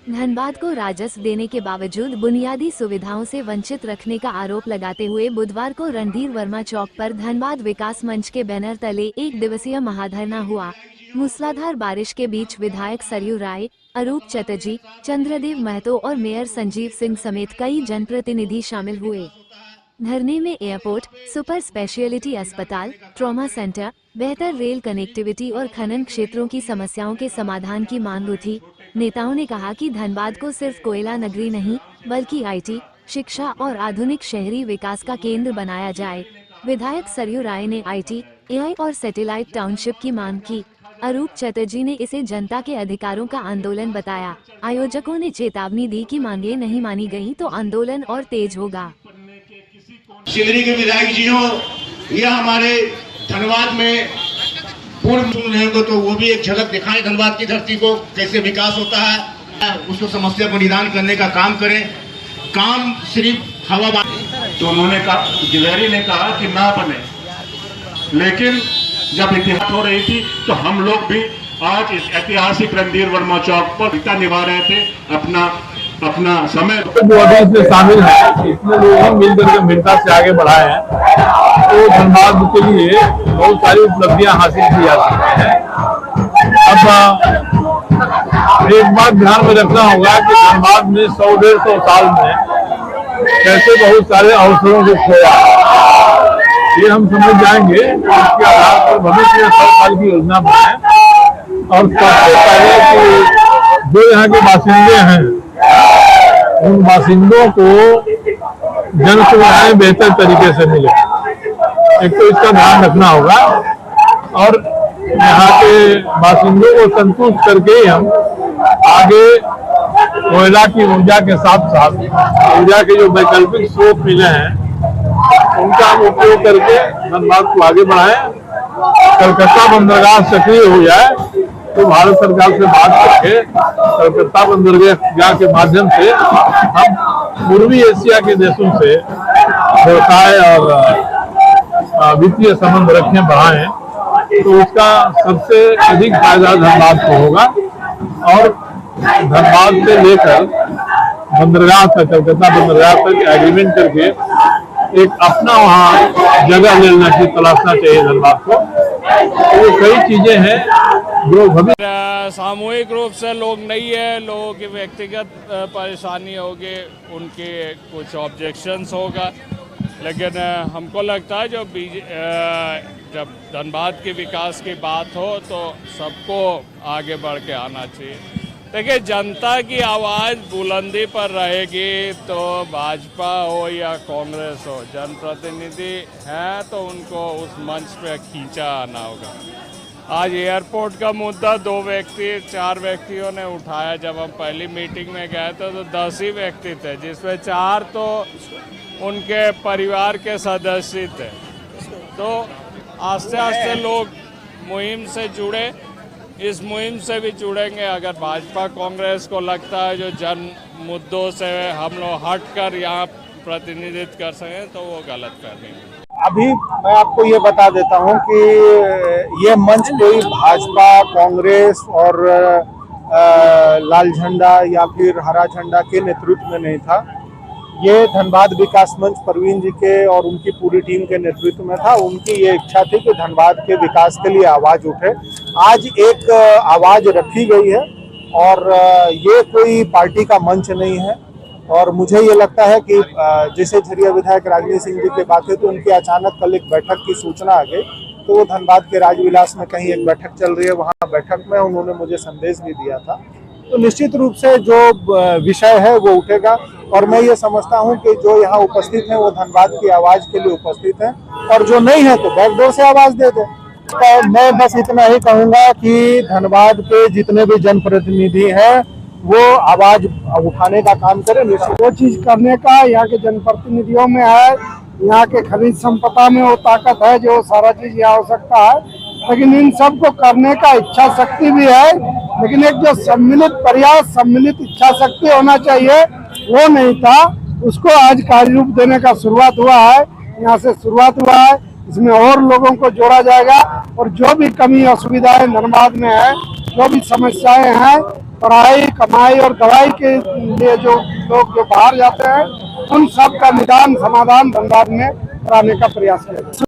धनबाद को राजस्व देने के बावजूद बुनियादी सुविधाओं से वंचित रखने का आरोप लगाते हुए बुधवार को रणधीर वर्मा चौक पर धनबाद विकास मंच के बैनर तले एक दिवसीय महाधरना हुआ। मूसलाधार बारिश के बीच विधायक सरयू राय, अरूप चटर्जी, चंद्रदेव महतो और मेयर संजीव सिंह समेत कई जनप्रतिनिधि शामिल हुए। धरने में एयरपोर्ट, सुपर स्पेशलिटी अस्पताल, ट्रॉमा सेंटर, बेहतर रेल कनेक्टिविटी और खनन क्षेत्रों की समस्याओं के समाधान की मांग उठी। नेताओं ने कहा कि धनबाद को सिर्फ कोयला नगरी नहीं बल्कि आईटी, शिक्षा और आधुनिक शहरी विकास का केंद्र बनाया जाए। विधायक सरयू राय ने आईटी, एआई और सैटेलाइट टाउनशिप की मांग की। अरूप चटर्जी ने इसे जनता के अधिकारों का आंदोलन बताया। आयोजकों ने चेतावनी दी कि मांगे नहीं मानी गयी तो आंदोलन और तेज होगा। सिंदरी के विधायक जी हो या हमारे धनबाद में पूर्व सुन रहे हो तो वो भी एक झलक दिखाएं धनबाद की धरती को कैसे विकास होता है, उसको समस्या को निदान करने का काम करें। काम सिर्फ हवा तो उन्होंने कहा, गिलहरी ने कहा कि ना बने, लेकिन जब इतिहास हो रही थी तो हम लोग भी आज इस ऐतिहासिक रणधीर वर्मा चौक पर भूमिका निभा रहे थे अपना समय। जो अभी इसमें शामिल है, इतने लोग मिलकर के मिलता से आगे बढ़ाए हैं तो धनबाद के लिए बहुत सारी उपलब्धियां हासिल की जा सकती हैं। अब एक बात ध्यान में रखना होगा कि धनबाद में 100-150 साल में कैसे बहुत सारे अवसरों को खोया, ये हम समझ जाएंगे। इसके आधार पर भविष्य में 100 साल की योजना बनाए और सबसे पहले कि जो यहाँ के बासिंदे हैं उन बासिंदों को जन सुविधाएं बेहतर तरीके से मिले, एक तो इसका ध्यान रखना होगा। और यहाँ के बासिंदों को संतुष्ट करके ही हम आगे कोयला की ऊर्जा के साथ साथ ऊर्जा के जो वैकल्पिक स्रोत मिले हैं उनका हम उपयोग करके धनबाद को आगे बढ़ाएं। कलकत्ता बंदरगाह सक्रिय हो जाए तो भारत सरकार से बात करके कलकत्ता बंदरगाह के माध्यम से हम पूर्वी एशिया के देशों से व्यवसाय और वित्तीय संबंध रखें, बढ़ाएं, तो उसका सबसे अधिक फायदा धनबाद को होगा। और धनबाद से लेकर बंदरगाह तक, कलकत्ता बंदरगाह तक एग्रीमेंट करके एक अपना वहाँ जगह लेना की तलाशना चाहिए धनबाद को। तो कई चीजें हैं जो भविष्य सामूहिक रूप से लोग नहीं है, लोगों की व्यक्तिगत परेशानी होगी, उनके कुछ ऑब्जेक्शंस होगा, लेकिन हमको लगता है जब धनबाद के विकास की बात हो तो सबको आगे बढ़ के आना चाहिए। देखिए, जनता की आवाज़ बुलंदी पर रहेगी तो भाजपा हो या कांग्रेस हो, जनप्रतिनिधि हैं तो उनको उस मंच पे खींचा आना होगा। आज एयरपोर्ट का मुद्दा 4 व्यक्तियों ने उठाया। जब हम पहली मीटिंग में गए थे तो 10 ही व्यक्ति थे, जिसमें 4 तो उनके परिवार के सदस्य थे। तो आस्ते आस्ते लोग मुहिम से जुड़े, इस मुहिम से भी जुड़ेंगे। अगर भाजपा कांग्रेस को लगता है जो जन मुद्दों से हम लोग हट कर यहाँ प्रतिनिधित्व कर सकें तो वो गलत फहमी। अभी मैं आपको ये बता देता हूँ कि ये मंच कोई भाजपा, कांग्रेस और लाल झंडा या फिर हरा झंडा के नेतृत्व में नहीं था। ये धनबाद विकास मंच परवीन जी के और उनकी पूरी टीम के नेतृत्व में था। उनकी ये इच्छा थी कि धनबाद के विकास के लिए आवाज उठे। आज एक आवाज रखी गई है और ये कोई पार्टी का मंच नहीं है। और मुझे ये लगता है कि जैसे झरिया विधायक राजनीत सिंह जी की बात है तो उनकी अचानक कल एक बैठक की सूचना आ गई, तो वो धनबाद के राजविलास में कहीं एक बैठक चल रही है, वहाँ बैठक में उन्होंने मुझे संदेश भी दिया था। तो निश्चित रूप से जो विषय है वो उठेगा और मैं ये समझता हूँ कि जो यहाँ उपस्थित हैं वो धनबाद की आवाज के लिए उपस्थित हैं और जो नहीं है तो बैकडोर से आवाज दे दें। तो मैं बस इतना ही कहूँगा कि धनबाद के जितने भी जनप्रतिनिधि हैं वो आवाज उठाने का काम करें। वो चीज करने का यहाँ के जनप्रतिनिधियों में है, यहाँ के खनिज संपदा में वो ताकत है जो सारा चीज यहाँ हो सकता है, लेकिन इन सब को करने का इच्छा शक्ति भी है। लेकिन एक जो सम्मिलित प्रयास, सम्मिलित इच्छा शक्ति होना चाहिए वो नहीं था, उसको आज कार्य रूप देने का शुरुआत हुआ है। यहाँ से शुरुआत हुआ है, इसमें और लोगों को जोड़ा जाएगा और जो भी कमी असुविधाएं धनबाद में है, जो भी समस्याएं हैं पढ़ाई कमाई और दवाई के लिए जो लोग जो बाहर जाते हैं उन सब का निदान समाधान धनबाद में कराने का प्रयास किया जाए।